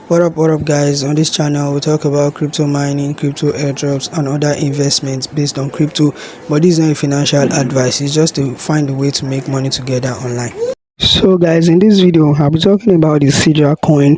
What up guys, on this channel we talk about crypto mining, crypto airdrops and other investments based on crypto, but this is not a financial advice, it's just to find a way to make money together online. So guys, in this video I'll be talking about the Sidra Coin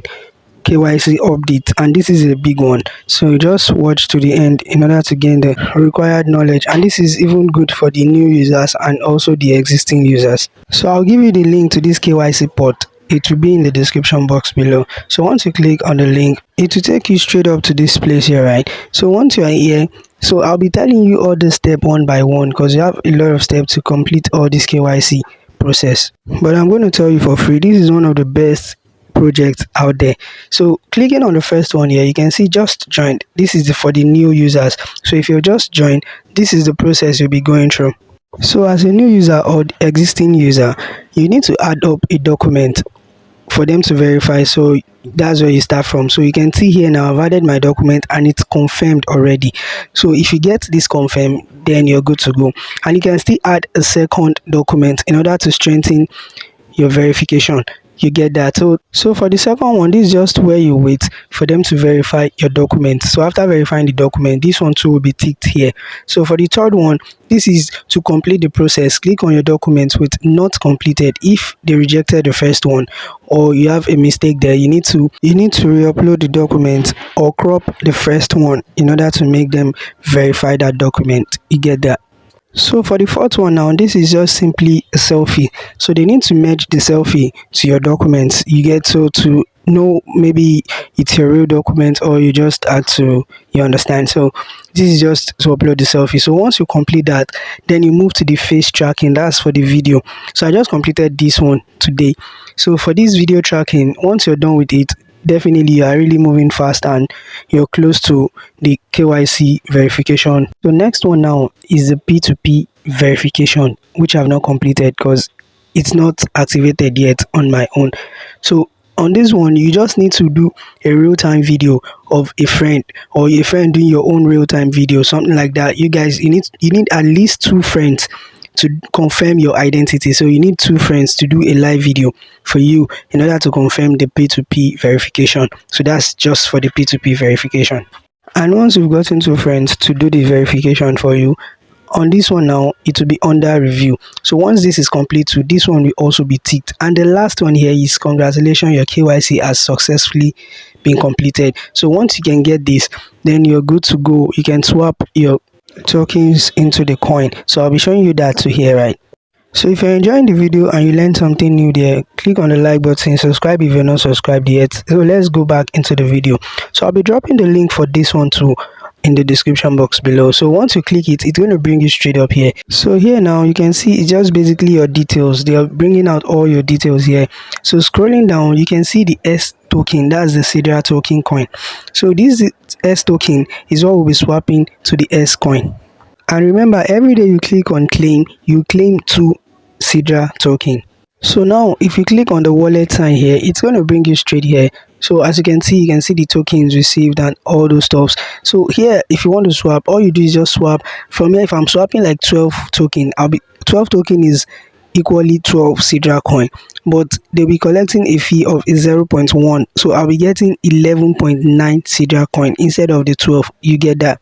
KYC update, and this is a big one, so just watch to the end in order to gain the required knowledge, and this is even good for the new users and also the existing users. So I'll give you the link to this KYC port. It will be in the description box below. So once you click on the link, it will take you straight up to this place here, right? So once you are here, so I'll be telling you all the step one by one because you have a lot of steps to complete all this KYC process, but I'm going to tell you for free, this is one of the best projects out there. So clicking on the first one here, you can see just joined. This is for the new users. So if you're just joined, this is the process you'll be going through. So as a new user or existing user, you need to add up a document for them to verify. So that's where you start from. So you can see here now I've added my document and it's confirmed already. So if you get this confirmed, then you're good to go, and you can still add a second document in order to strengthen your verification. You get that? So for the second one, this is just where you wait for them to verify your document. So after verifying the document, this one too will be ticked here. So for the third one, this is to complete the process. Click on your document with not completed. If they rejected the first one or you have a mistake there, you need to re-upload the document or crop the first one in order to make them verify that document. You get that? So for the fourth one now, this is just simply a selfie. So they need to merge the selfie to your documents. You get, so to know maybe it's your real document or you just had to, you understand. So this is just to upload the selfie. So once you complete that, then you move to the face tracking. That's for the video. So I just completed this one today. So for this video tracking, once you're done with it, definitely you are really moving fast and you're close to the KYC verification. So next one now is the p2p verification, which I've not completed because it's not activated yet on my own. So on this one, you just need to do a real-time video of a friend or a friend doing your own real-time video, something like that. You guys, you need at least 2 friends to confirm your identity. So you need 2 friends to do a live video for you in order to confirm the p2p verification. So that's just for the p2p verification. And once you've gotten 2 friends to do the verification for you, on this one now it will be under review. So once this is complete too, this one will also be ticked. And the last one here is congratulations, your KYC has successfully been completed. So once you can get this, then you're good to go. You can swap your tokens into the coin. So I'll be showing you that to here, right? So if you're enjoying the video and you learned something new there, click on the like button, subscribe if you're not subscribed yet. So let's go back into the video. So I'll be dropping the link for this one too in the description box below. So once you click it, it's going to bring you straight up here. So here now you can see it's just basically your details. They are bringing out all your details here. So scrolling down, you can see the S token. That's the Sidra Token coin. So this S token is what we'll be swapping to the S coin. And remember, every day you click on claim, you claim 2 Sidra token. So now if you click on the wallet sign here, it's going to bring you straight here. So as you can see the tokens received and all those stuffs. So here, if you want to swap, all you do is just swap. From here, if I'm swapping like 12 token, 12 token is equally 12 Sidra coin, but they'll be collecting a fee of 0.1. So I'll be getting 11.9 Sidra coin instead of the 12. You get that?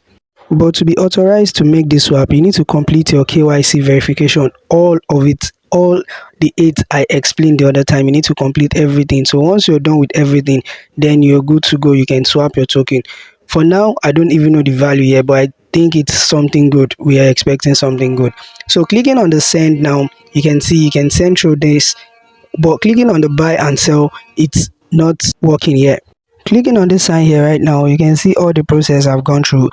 But to be authorized to make this swap, you need to complete your KYC verification, all of it, all the 8 I explained the other time. You need to complete everything. So once you're done with everything, then you're good to go. You can swap your token. For now, I don't even know the value here, but I think it's something good. We are expecting something good. So clicking on the send now, you can see you can send through this, but clicking on the buy and sell, it's not working yet. Clicking on this sign here right now, you can see all the process I've gone through,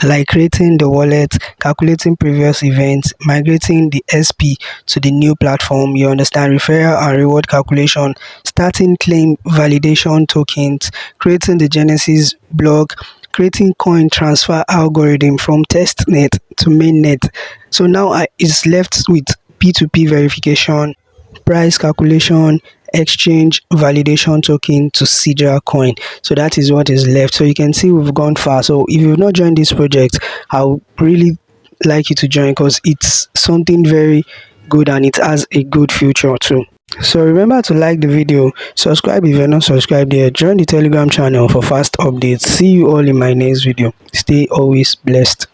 like creating the wallet, calculating previous events, migrating the SP to the new platform, you understand, referral and reward calculation, starting claim validation tokens, creating the Genesis block, creating coin transfer algorithm from testnet to mainnet. So now it's left with p2p verification, price calculation, exchange validation token to Sidra coin. So that is what is left. So you can see we've gone far. So if you've not joined this project, I would really like you to join because it's something very good and it has a good future too. So remember to like the video, subscribe if you're not subscribed yet, join the Telegram channel for fast updates. See you all in my next video. Stay always blessed.